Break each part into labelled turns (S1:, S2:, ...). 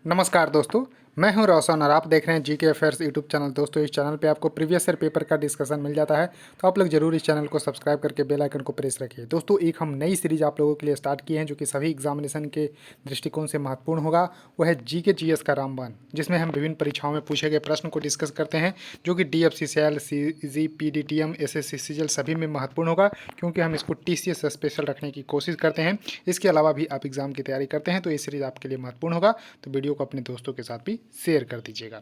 S1: नमस्कार दोस्तों, मैं हूं रोशन और आप देख रहे हैं जीके अफेयर्स यूट्यूब चैनल। दोस्तों, इस चैनल पे आपको प्रीवियस ईयर पेपर का डिस्कशन मिल जाता है, तो आप लोग जरूर इस चैनल को सब्सक्राइब करके बेल आइकन को प्रेस रखिए। दोस्तों, एक हम नई सीरीज आप लोगों के लिए स्टार्ट किए हैं जो कि सभी एग्जामिनेशन के दृष्टिकोण से महत्वपूर्ण होगा। वो है जीके जीएस का रामबाण, जिसमें हम विभिन्न परीक्षाओं में पूछे गए प्रश्न को डिस्कस करते हैं, जो कि DFCCL, CG, PDTM, SSC, CGL सभी में महत्वपूर्ण होगा, क्योंकि हम इसको TCS स्पेशल रखने की कोशिश करते हैं। इसके अलावा भी आप एग्जाम की तैयारी करते हैं तो ये सीरीज आपके लिए महत्वपूर्ण होगा, तो वीडियो को अपने दोस्तों के साथ भी शेयर कर दीजिएगा।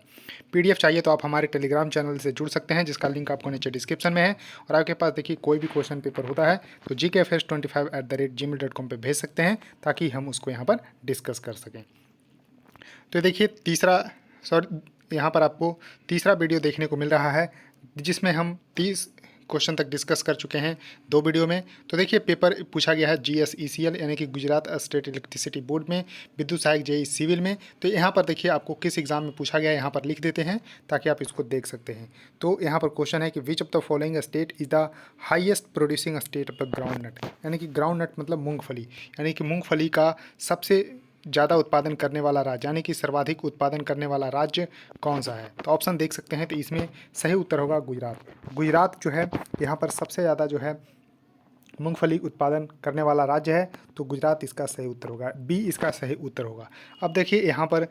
S1: PDF चाहिए तो आप हमारे टेलीग्राम चैनल से जुड़ सकते हैं, जिसका लिंक आपको नीचे डिस्क्रिप्शन में है। और आपके पास देखिए कोई भी क्वेश्चन पेपर होता है तो gkfs25@gmail.com पे भेज सकते हैं, ताकि हम उसको यहाँ पर डिस्कस कर सकें। तो देखिए यहाँ पर आपको तीसरा वीडियो देखने को मिल रहा है, जिसमें हम 30 क्वेश्चन तक डिस्कस कर चुके हैं 2 वीडियो में। तो देखिए पेपर पूछा गया है GSECL यानी कि गुजरात स्टेट इलेक्ट्रिसिटी बोर्ड में, विद्युत सहायक JEE सिविल में। तो यहाँ पर देखिए आपको किस एग्जाम में पूछा गया है, यहाँ पर लिख देते हैं ताकि आप इसको देख सकते हैं। तो यहाँ पर क्वेश्चन है कि which of the following state is the highest producing state of the groundnut, यानी कि ग्राउंड नट मतलब मूंगफली, यानी कि मूंगफली का सबसे ज़्यादा उत्पादन करने वाला राज्य, यानी कि सर्वाधिक उत्पादन करने वाला राज्य कौन सा है। तो ऑप्शन देख सकते हैं, तो इसमें सही उत्तर होगा गुजरात। गुजरात जो है यहाँ पर सबसे ज़्यादा जो है मूंगफली उत्पादन करने वाला राज्य है, तो गुजरात इसका सही उत्तर होगा, बी इसका सही उत्तर होगा। अब देखिए यहाँ पर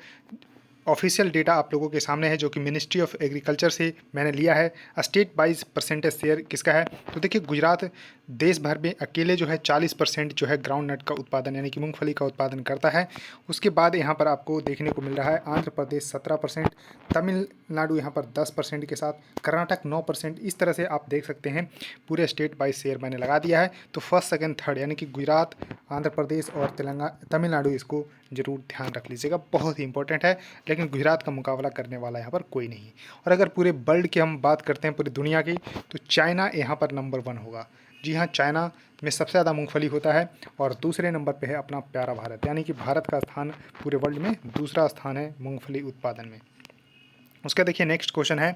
S1: ऑफिशियल डेटा आप लोगों के सामने है, जो कि मिनिस्ट्री ऑफ एग्रीकल्चर से मैंने लिया है। स्टेट वाइज परसेंटेज शेयर किसका है, तो देखिए गुजरात देश भर में अकेले जो है 40% जो है ग्राउंड नट का उत्पादन यानी कि मूंगफली का उत्पादन करता है। उसके बाद यहाँ पर आपको देखने को मिल रहा है आंध्र प्रदेश 17%, तमिलनाडु यहाँ पर 10% के साथ, कर्नाटक 9%। इस तरह से आप देख सकते हैं पूरे स्टेट वाइज शेयर मैंने लगा दिया है। तो फर्स्ट सेकंड थर्ड यानी कि गुजरात, आंध्र प्रदेश और तमिलनाडु, इसको जरूर ध्यान रख लीजिएगा, बहुत ही इंपॉर्टेंट है। लेकिन गुजरात का मुकाबला करने वाला यहाँ पर कोई नहीं है। और अगर पूरे वर्ल्ड की हम बात करते हैं, पूरी दुनिया की, तो चाइना यहाँ पर नंबर 1 होगा। जी हाँ, चाइना में सबसे ज़्यादा मूंगफली होता है। और दूसरे नंबर पे है अपना प्यारा भारत, यानी कि भारत का स्थान पूरे वर्ल्ड में दूसरा स्थान है मूंगफली उत्पादन में। उसका देखिए नेक्स्ट क्वेश्चन है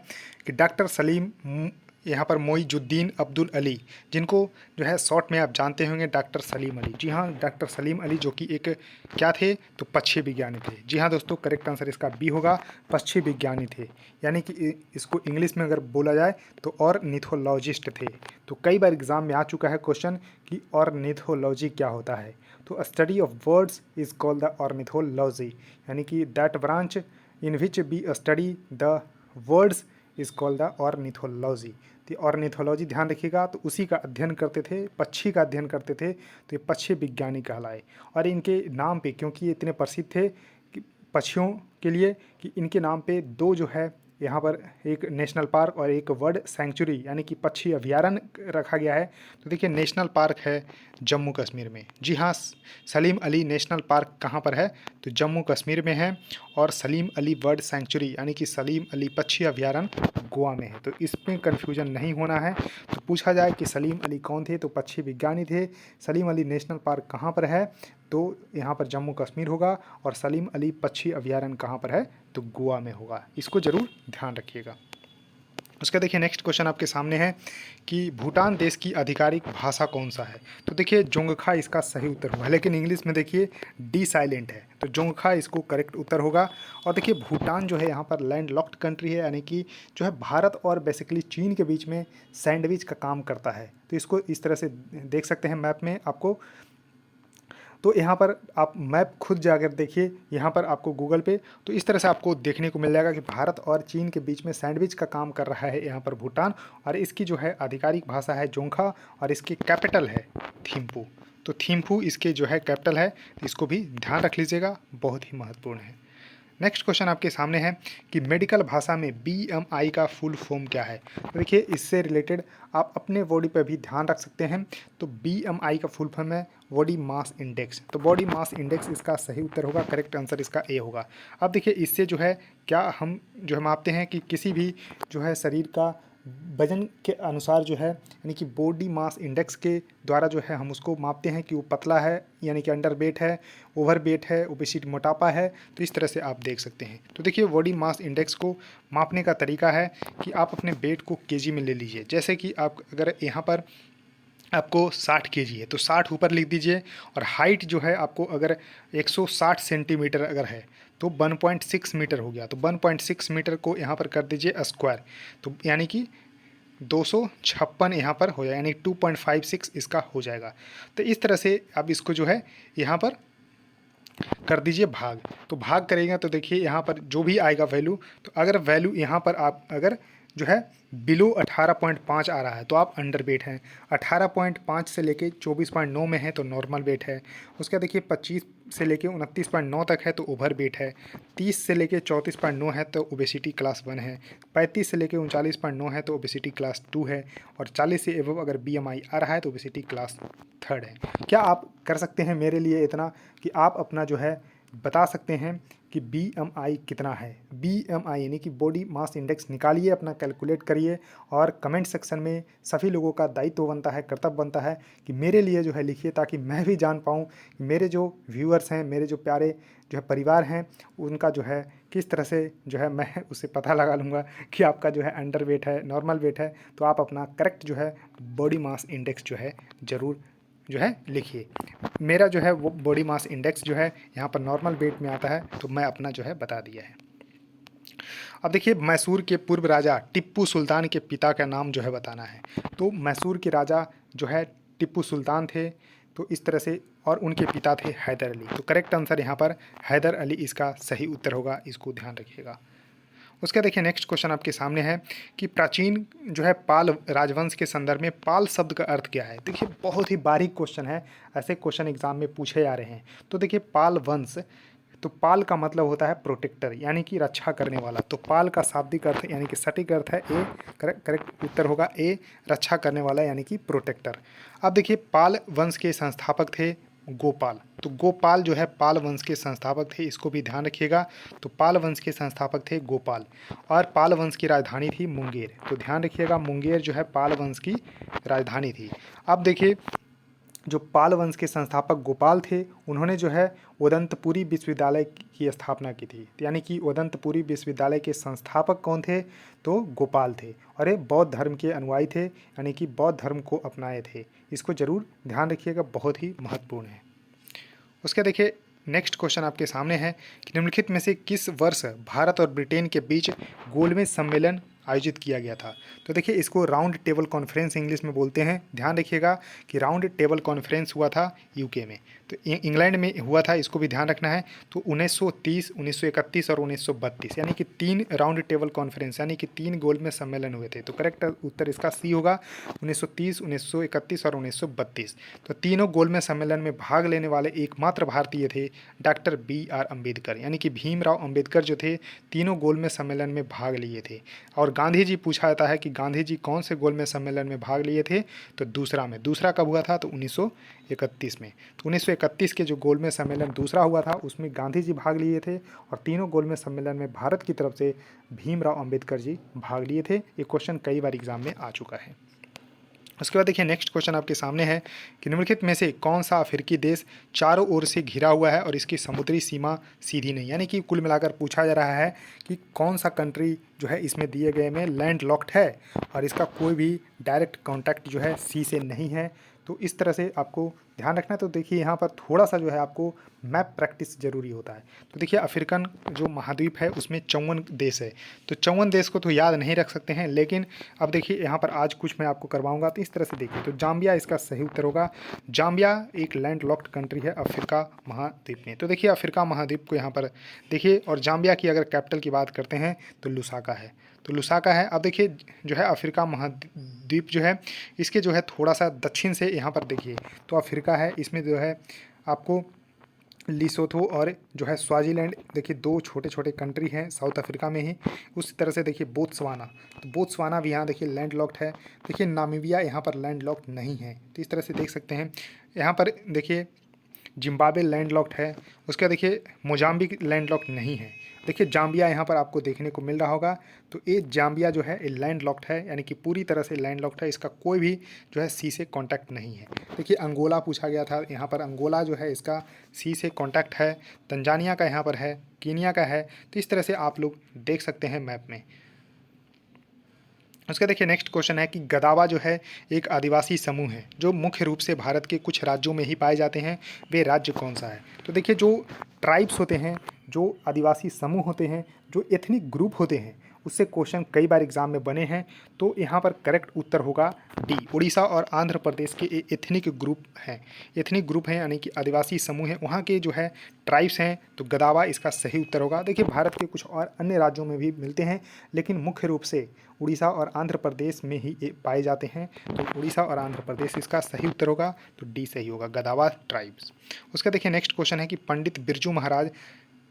S1: कि डॉक्टर सलीम यहाँ पर मोइजुद्दीन अब्दुल अली, जिनको जो है शॉर्ट में आप जानते होंगे डॉक्टर सलीम अली। जी हाँ, डॉक्टर सलीम अली जो कि एक क्या थे, तो पक्षी विज्ञानी थे। जी हाँ दोस्तों, करेक्ट आंसर इसका बी होगा, पक्षी विज्ञानी थे, यानी कि इसको इंग्लिश में अगर बोला जाए तो ऑर्निथोलॉजिस्ट थे। तो कई बार एग्जाम में आ चुका है क्वेश्चन कि ऑर्निथोलॉजी क्या होता है, तो study of birds is called the ornithology, यानी कि that branch in which we study the birds is called the ornithology. तो ऑर्निथोलॉजी ध्यान रखिएगा, तो उसी का अध्ययन करते थे, पक्षी का अध्ययन करते थे, तो ये पक्षी विज्ञानी कहलाए। और इनके नाम पे, क्योंकि ये इतने प्रसिद्ध थे कि पक्षियों के लिए, कि इनके नाम पे 2 जो है यहाँ पर एक नेशनल पार्क और एक बर्ड सेंचुरी यानी कि पक्षी अभयारण्य रखा गया है। तो देखिए नेशनल पार्क है जम्मू कश्मीर में। जी हाँ, सलीम अली नेशनल पार्क कहाँ पर है, तो जम्मू कश्मीर में है। और सलीम अली बर्ड सेंचुरी यानी कि सलीम अली पक्षी अभयारण्य गोवा में है। तो इसमें कन्फ्यूजन नहीं होना है। तो पूछा जाए कि सलीम अली कौन थे, तो पक्षी विज्ञानी थे। सलीम अली नेशनल पार्क कहाँ पर है, तो यहाँ पर जम्मू कश्मीर होगा। और सलीम अली पक्षी अभयारण्य कहाँ पर है, तो गोवा में होगा। इसको जरूर ध्यान रखिएगा। उसका देखिए नेक्स्ट क्वेश्चन आपके सामने है कि भूटान देश की आधिकारिक भाषा कौन सा है, तो देखिए जोंगखा इसका सही उत्तर होगा, लेकिन इंग्लिश में देखिए डी साइलेंट है, तो जोंगखा इसको करेक्ट उत्तर होगा। और देखिए भूटान जो है यहाँ पर लैंड लॉक्ड कंट्री है, यानी कि जो है भारत और बेसिकली चीन के बीच में सैंडविच का काम करता है। तो इसको इस तरह से देख सकते हैं मैप में आपको। तो यहाँ पर आप मैप खुद जाकर देखिए, यहाँ पर आपको गूगल पे, तो इस तरह से आपको देखने को मिल जाएगा कि भारत और चीन के बीच में सैंडविच का काम कर रहा है यहाँ पर भूटान। और इसकी जो है आधिकारिक भाषा है जोंखा, और इसकी कैपिटल है थिम्पू। तो थिम्पू इसके जो है कैपिटल है, तो इसको भी ध्यान रख लीजिएगा, बहुत ही महत्वपूर्ण है। नेक्स्ट क्वेश्चन आपके सामने है कि मेडिकल भाषा में BMI का फुल फॉर्म क्या है। तो देखिए इससे रिलेटेड आप अपने बॉडी पर भी ध्यान रख सकते हैं। तो BMI का फुल फॉर्म है बॉडी मास इंडेक्स। तो बॉडी मास इंडेक्स इसका सही उत्तर होगा, करेक्ट आंसर इसका ए होगा। अब देखिए इससे जो है क्या हम जो है मापते हैं कि किसी भी जो है शरीर का वजन के अनुसार जो है, यानी कि बॉडी मास इंडेक्स के द्वारा जो है हम उसको मापते हैं कि वो पतला है यानी कि अंडर वेट है, ओवर वेट है, ओबेसिटी मोटापा है। तो इस तरह से आप देख सकते हैं। तो देखिए बॉडी मास इंडेक्स को मापने का तरीका है कि आप अपने वेट को केजी में ले लीजिए। जैसे कि आप अगर यहाँ पर आपको 60 केजी है तो 60 ऊपर लिख दीजिए। और हाइट जो है आपको अगर 160 सेंटीमीटर अगर है तो 1.6 मीटर हो गया, तो 1.6 मीटर को यहाँ पर कर दीजिए स्क्वायर, तो यानी कि 256 यहाँ पर हो जाएगा, यानी 2.56 इसका हो जाएगा। तो इस तरह से आप इसको जो है यहाँ पर कर दीजिए भाग। तो भाग करेंगे तो देखिए यहाँ पर जो भी आएगा वैल्यू, तो अगर वैल्यू यहाँ पर आप अगर जो है बिलो 18.5 आ रहा है तो आप अंडर वेट हैं, 18.5 से लेके 24.9 में है तो नॉर्मल वेट है। उसका देखिए 25 से लेके 29.9 तक है तो ओवर वेट है, 30 से लेके 34.9 है तो ओबेसिटी क्लास 1 है, 35 से लेके 39.9 है तो ओबेसिटी क्लास 2 है, और 40 से एवव अगर BMI आ रहा है तो ओबेसिटी क्लास 3 है। क्या आप कर सकते हैं मेरे लिए इतना कि आप अपना जो है बता सकते हैं कि BMI कितना है। BMI यानी कि बॉडी मास इंडेक्स निकालिए, अपना कैलकुलेट करिए, और कमेंट सेक्शन में सभी लोगों का दायित्व बनता है, कर्तव्य बनता है कि मेरे लिए जो है लिखिए, ताकि मैं भी जान पाऊँ कि मेरे जो व्यूअर्स हैं, मेरे जो प्यारे जो है परिवार हैं, उनका जो है किस तरह से जो है मैं उससे पता लगा लूँगा कि आपका जो है अंडर वेट है, नॉर्मल वेट है। तो आप अपना करेक्ट जो है बॉडी मास इंडेक्स जो है ज़रूर जो है लिखिए। मेरा जो है वो बॉडी मास इंडेक्स जो है यहाँ पर नॉर्मल वेट में आता है, तो मैं अपना जो है बता दिया है। अब देखिए मैसूर के पूर्व राजा टिप्पू सुल्तान के पिता का नाम जो है बताना है। तो मैसूर के राजा जो है टिप्पू सुल्तान थे, तो इस तरह से, और उनके पिता थे हैदर अली। तो करेक्ट आंसर यहाँ पर हैदर अली इसका सही उत्तर होगा, इसको ध्यान रखिएगा। उसका देखिए नेक्स्ट क्वेश्चन आपके सामने है कि प्राचीन जो है पाल राजवंश के संदर्भ में पाल शब्द का अर्थ क्या है। देखिए बहुत ही बारीक क्वेश्चन है, ऐसे क्वेश्चन एग्जाम में पूछे जा रहे हैं। तो देखिए पाल वंश, तो पाल का मतलब होता है प्रोटेक्टर, यानी कि रक्षा करने वाला। तो पाल का शाब्दिक अर्थ यानी कि सटीक अर्थ है ए, करेक्ट उत्तर होगा ए, रक्षा करने वाला यानी कि प्रोटेक्टर। अब देखिए पाल वंश के संस्थापक थे गोपाल। तो गोपाल जो है पाल वंश के संस्थापक थे, इसको भी ध्यान रखिएगा। तो पाल वंश के संस्थापक थे गोपाल, और पाल वंश की राजधानी थी मुंगेर। तो ध्यान रखिएगा मुंगेर जो है पाल वंश की राजधानी थी। अब देखिए जो पाल वंश के संस्थापक गोपाल थे, उन्होंने जो है उदंतपुरी विश्वविद्यालय की स्थापना की थी। यानी कि उदंतपुरी विश्वविद्यालय के संस्थापक कौन थे, तो गोपाल थे, और ये बौद्ध धर्म के अनुयायी थे, यानी कि बौद्ध धर्म को अपनाए थे। इसको जरूर ध्यान रखिएगा, बहुत ही महत्वपूर्ण है। उसके देखिए नेक्स्ट क्वेश्चन आपके सामने है कि निम्नलिखित में से किस वर्ष भारत और ब्रिटेन के बीच गोलमेज सम्मेलन आयोजित किया गया था। तो देखिए इसको राउंड टेबल कॉन्फ्रेंस इंग्लिश में बोलते हैं। ध्यान रखिएगा कि राउंड टेबल कॉन्फ्रेंस हुआ था यूके में, तो इंग्लैंड में हुआ था, इसको भी ध्यान रखना है। तो 1930, 1931 और 1932, यानी कि 3 राउंड टेबल कॉन्फ्रेंस, यानी कि 3 गोलमेज सम्मेलन हुए थे। तो करेक्ट उत्तर इसका सी होगा, 1930, 1931 और 1932। तो तीनों गोलमेज सम्मेलन में भाग लेने वाले एकमात्र भारतीय थे डॉक्टर BR अम्बेडकर, यानी कि भीमराव अम्बेडकर जो थे तीनों गोलमेज सम्मेलन में भाग लिए थे। और गांधी जी पूछा जाता है कि गांधी जी कौन से गोलमेज सम्मेलन में भाग लिए थे, तो दूसरा में। दूसरा कब हुआ था, तो 1931 में। तो 1931 के जो गोलमेज सम्मेलन दूसरा हुआ था उसमें गांधी जी भाग लिए थे, और तीनों गोलमेज सम्मेलन में भारत की तरफ से भीमराव अम्बेडकर जी भाग लिए थे। ये क्वेश्चन कई बार एग्जाम में आ चुका है। उसके बाद देखिए नेक्स्ट क्वेश्चन आपके सामने है कि निम्नलिखित में से कौन सा अफ्रीकी देश चारों ओर से घिरा हुआ है और इसकी समुद्री सीमा सीधी नहीं। यानी कि कुल मिलाकर पूछा जा रहा है कि कौन सा कंट्री जो है इसमें दिए गए में लैंड लॉक्ड है और इसका कोई भी डायरेक्ट कॉन्टैक्ट जो है सी से नहीं है। तो इस तरह से आपको ध्यान रखना है। तो देखिए यहाँ पर थोड़ा सा जो है आपको मैप प्रैक्टिस ज़रूरी होता है। तो देखिए अफ्रीकन जो महाद्वीप है उसमें 54 देश है, तो 54 देश को तो याद नहीं रख सकते हैं, लेकिन अब देखिए यहाँ पर आज कुछ मैं आपको करवाऊंगा। तो इस तरह से देखिए, तो जाम्बिया इसका सही उत्तर होगा। जाम्बिया एक लैंड लॉक्ड कंट्री है अफ्रीका महाद्वीप में। तो देखिए अफ्रीका महाद्वीप को यहाँ पर देखिए, और जाम्बिया की अगर कैपिटल की बात करते हैं तो लुसाका है। तो लुसाका है। अब देखिए जो है अफ्रीका महाद्वीप जो है इसके जो है थोड़ा सा दक्षिण से यहाँ पर देखिए तो अफ्रीका है, इसमें जो है आपको लिसोथो और जो है स्वाजीलैंड, देखिए 2 छोटे छोटे कंट्री हैं साउथ अफ्रीका में ही। उसी तरह से देखिए बोत्सवाना, तो बोत्सवाना भी यहाँ देखिए लैंड लॉक्ड है। देखिए नामीबिया यहाँ पर लैंड लॉक्ड नहीं है। तो इस तरह से देख सकते हैं। यहाँ पर देखिए जिम्बाब्वे लैंड लॉक्ड है। उसका देखिए मोजाम्बिक लैंड लॉक्ड नहीं है। देखिए जाम्बिया यहाँ पर आपको देखने को मिल रहा होगा। तो ये जाम्बिया जो है ये लैंड लॉक्ड है, यानी कि पूरी तरह से लैंड लॉक्ड है, इसका कोई भी जो है सी से कांटेक्ट नहीं है। देखिए अंगोला पूछा गया था, यहाँ पर अंगोला जो है इसका सी से कांटेक्ट है। तंजानिया का यहाँ पर है, कीनिया का है। तो इस तरह से आप लोग देख सकते हैं मैप में। उसका देखिए नेक्स्ट क्वेश्चन है कि गदावा जो है एक आदिवासी समूह है जो मुख्य रूप से भारत के कुछ राज्यों में ही पाए जाते हैं, वे राज्य कौन सा है? तो देखिए जो ट्राइब्स होते हैं, जो आदिवासी समूह होते हैं, जो एथनिक ग्रुप होते हैं, उससे क्वेश्चन कई बार एग्जाम में बने हैं। तो यहाँ पर करेक्ट उत्तर होगा डी, उड़ीसा और आंध्र प्रदेश के एथनिक ग्रुप हैं। एथनिक ग्रुप हैं यानी कि आदिवासी समूह हैं, वहाँ के जो है ट्राइब्स हैं, तो गदावा इसका सही उत्तर होगा। देखिए भारत के कुछ और अन्य राज्यों में भी मिलते हैं, लेकिन मुख्य रूप से उड़ीसा और आंध्र प्रदेश में ही ये पाए जाते हैं। तो उड़ीसा और आंध्र प्रदेश इसका सही उत्तर होगा, तो डी सही होगा, गदावा ट्राइब्स। उसका देखिए नेक्स्ट क्वेश्चन है कि पंडित बिरजू महाराज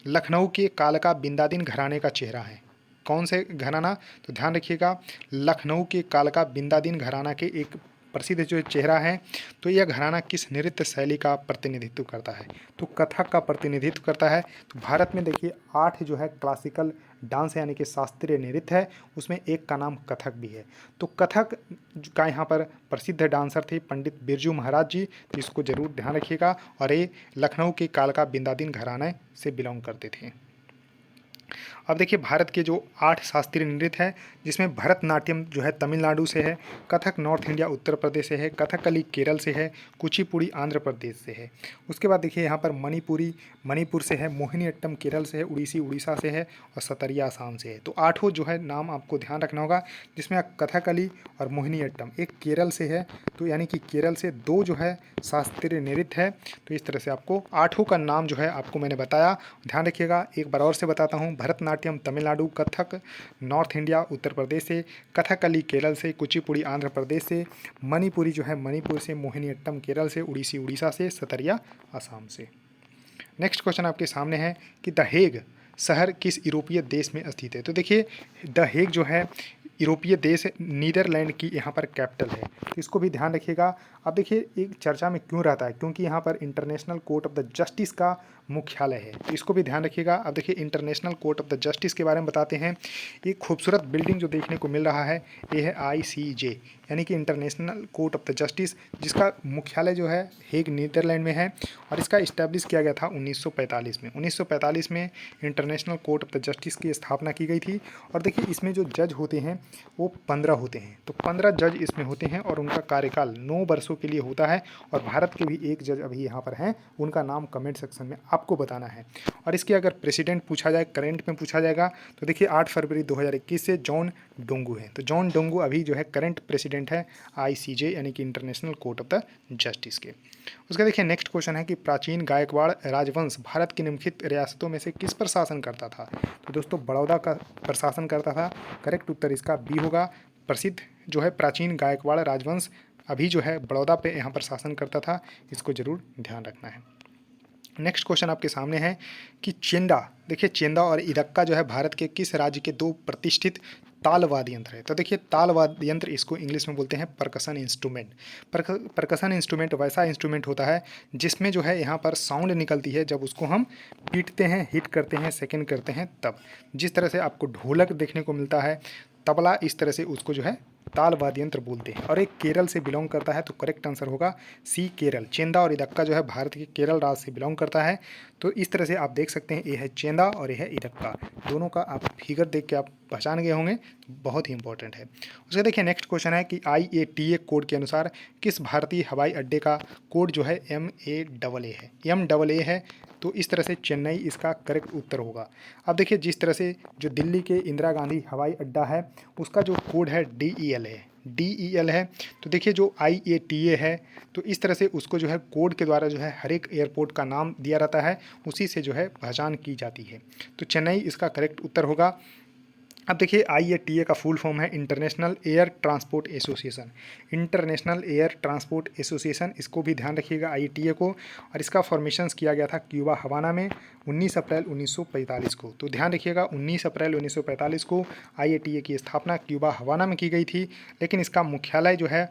S1: लखनऊ के कालका बिंदादिन घराने का चेहरा है। कौन से घराना? तो ध्यान रखिएगा, लखनऊ के कालका बिंदादिन घराना के एक प्रसिद्ध जो चेहरा है, तो यह घराना किस नृत्य शैली का प्रतिनिधित्व करता है? तो कथक का प्रतिनिधित्व करता है। तो भारत में देखिए 8 जो है क्लासिकल डांस है यानी कि शास्त्रीय नृत्य है, उसमें एक का नाम कथक भी है। तो कथक का यहाँ पर प्रसिद्ध डांसर थे पंडित बिरजू महाराज जी, तो इसको जरूर ध्यान रखिएगा। और ये लखनऊ के कालका बिंदादिन घराने से बिलोंग करते थे। अब देखिए भारत के जो 8 शास्त्रीय नृत्य है, जिसमें भरतनाट्यम जो है तमिलनाडु से है, कथक नॉर्थ इंडिया उत्तर प्रदेश से है, कथकली केरल से है, कुचिपुड़ी आंध्र प्रदेश से है। उसके बाद देखिए यहाँ पर मणिपुरी मणिपुर से है, मोहिनीअट्टम केरल से है, उड़ीसी उड़ीसा से है और सतरिया आसाम से है। तो 8 जो है नाम आपको ध्यान रखना होगा, जिसमें कथकली और मोहिनीअट्टम एक केरल से है, तो यानी कि केरल से 2 जो है शास्त्रीय नृत्य है। तो इस तरह से आपको 8 का नाम जो है आपको मैंने बताया, ध्यान रखिएगा। एक बार और से बताता हूँ, भरतनाट्यम तमिलनाडु, कथक नॉर्थ इंडिया उत्तर प्रदेश से, कथकली केरल से, कुचिपुड़ी आंध्र प्रदेश से, मणिपुरी जो है मणिपुर से, मोहिनीअट्टम केरल से, उड़ीसी उड़ीसा से, सतरिया आसाम से। नेक्स्ट क्वेश्चन आपके सामने है कि द हेग शहर किस यूरोपीय देश में स्थित है? तो देखिए द हेग जो है यूरोपीय देश नीदरलैंड की यहाँ पर कैपिटल है, तो इसको भी ध्यान रखिएगा। अब देखिए एक चर्चा में क्यों रहता है, क्योंकि यहाँ पर international court of the justice का मुख्यालय है, तो इसको भी ध्यान रखिएगा। अब देखिए international court of the justice के बारे में बताते हैं। एक खूबसूरत बिल्डिंग जो देखने को मिल रहा है, ये है ICJ यानी कि international court of the justice, जिसका मुख्यालय जो है हेग नीदरलैंड में है और इसका इस्टेब्लिश किया गया था 1945 में। 1945 में international court of the justice की स्थापना की गई थी। और देखिए इसमें जो जज होते हैं वो 15 होते हैं, तो 15 जज इसमें होते हैं और उनका कार्यकाल 9 वर्षों के लिए होता है। और भारत के भी एक जज अभी यहाँ पर हैं, उनका नाम कमेंट सेक्शन में आपको बताना है। और इसके अगर प्रेसिडेंट पूछा जाए, करंट में पूछा जाएगा, तो देखिए 8 फरवरी 2021 से जॉन डोंगू है। तो जॉन डोंगू अभी जो है करंट प्रेसिडेंट है ICJ यानी कि international court of the justice के। उसका देखिए नेक्स्ट क्वेश्चन है कि प्राचीन गायकवाड़ राजवंश भारत की निम्नलिखित रियासतों में से किस पर शासन करता था? तो दोस्तों बड़ौदा का प्रशासन करता था, करेक्ट उत्तर इसका बी होगा। प्रसिद्ध जो है प्राचीन गायकवाड़ राजवंश अभी जो है बड़ौदा पे यहाँ पर शासन करता था, इसको जरूर ध्यान रखना है। नेक्स्ट क्वेश्चन आपके सामने है कि चेंदा, देखिए चेंदा और इदक्का जो है भारत के किस राज्य के 2 प्रतिष्ठित ताल वाद्य यंत्र है? तो देखिए ताल वाद्य यंत्र इसको इंग्लिश में बोलते हैं परकशन इंस्ट्रूमेंट। परकशन इंस्ट्रूमेंट वैसा इंस्ट्रूमेंट होता है जिसमें जो है यहाँ पर साउंड निकलती है जब उसको हम पीटते हैं, हिट करते हैं, सेकंड करते हैं तब। जिस तरह से आपको ढोलक देखने को मिलता है, तबला, इस तरह से उसको जो है ताल वाद्य यंत्र बोलते हैं। और एक केरल से बिलोंग करता है, तो करेक्ट आंसर होगा सी केरल। चेंदा और इदक्का जो है भारत के केरल राज्य से बिलोंग करता है। तो इस तरह से आप देख सकते हैं, ये है चेंदा और ये है इदक्का, दोनों का आप फिगर देख के आप पहचान गए होंगे, बहुत ही इंपॉर्टेंट है। उसके देखिए नेक्स्ट क्वेश्चन है कि IATA कोड के अनुसार किस भारतीय हवाई अड्डे का कोड जो है MAAA है? MAA है, तो इस तरह से चेन्नई इसका करेक्ट उत्तर होगा। अब देखिए जिस तरह से जो दिल्ली के इंदिरा गांधी हवाई अड्डा है उसका जो कोड है DEL है। तो देखिए जो IATA है, तो इस तरह से उसको जो है कोड के द्वारा जो है हर एक एयरपोर्ट का नाम दिया रहता है, उसी से जो है पहचान की जाती है। तो चेन्नई इसका करेक्ट उत्तर होगा। अब देखिए IATA का फुल फॉर्म है international air transport association. International air transport association, इसको भी ध्यान रखिएगा IATA को। और इसका फॉर्मेशंस किया गया था क्यूबा हवाना में 19 अप्रैल 1945 को। तो ध्यान रखिएगा 19 अप्रैल 1945 को IATA की स्थापना क्यूबा हवाना में की गई थी। लेकिन इसका मुख्यालय जो है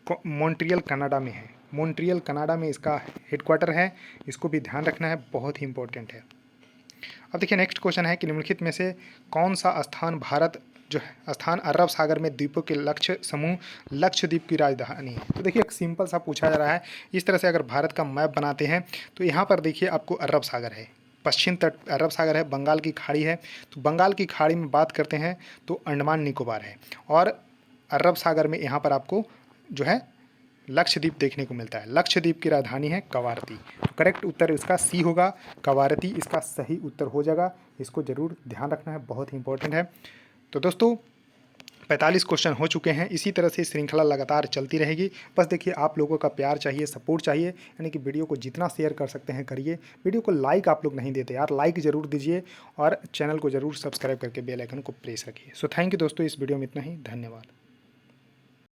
S1: मॉन्ट्रियल कनाडा में है। मॉन्ट्रियल कनाडा में इसका हेडक्वार्टर है, इसको भी ध्यान रखना है, बहुत ही इंपॉर्टेंट है। अब देखिए नेक्स्ट क्वेश्चन है कि निम्नलिखित में से कौन सा स्थान भारत जो है स्थान अरब सागर में द्वीपों के लक्ष्य समूह लक्षद्वीप की राजधानी है? तो देखिए एक सिंपल सा पूछा जा रहा है। इस तरह से अगर भारत का मैप बनाते हैं तो यहाँ पर देखिए आपको अरब सागर है, पश्चिम तट अरब सागर है, बंगाल की खाड़ी है। तो बंगाल की खाड़ी में बात करते हैं तो अंडमान निकोबार है, और अरब सागर में यहाँ पर आपको जो है लक्षद्वीप देखने को मिलता है। लक्षद्वीप की राजधानी है कवारती। तो करेक्ट उत्तर इसका सी होगा, कवारती इसका सही उत्तर हो जाएगा। इसको जरूर ध्यान रखना है, बहुत ही इंपॉर्टेंट है। तो दोस्तों 45 क्वेश्चन हो चुके हैं। इसी तरह से श्रृंखला लगातार चलती रहेगी। बस देखिए, आप लोगों का प्यार चाहिए, सपोर्ट चाहिए, यानी कि वीडियो को जितना शेयर कर सकते हैं करिए। वीडियो को लाइक आप लोग नहीं देते यार, लाइक ज़रूर दीजिए और चैनल को ज़रूर सब्सक्राइब करके बेल आइकन को प्रेस रखिए। सो थैंक यू दोस्तों, इस वीडियो में इतना ही। धन्यवाद।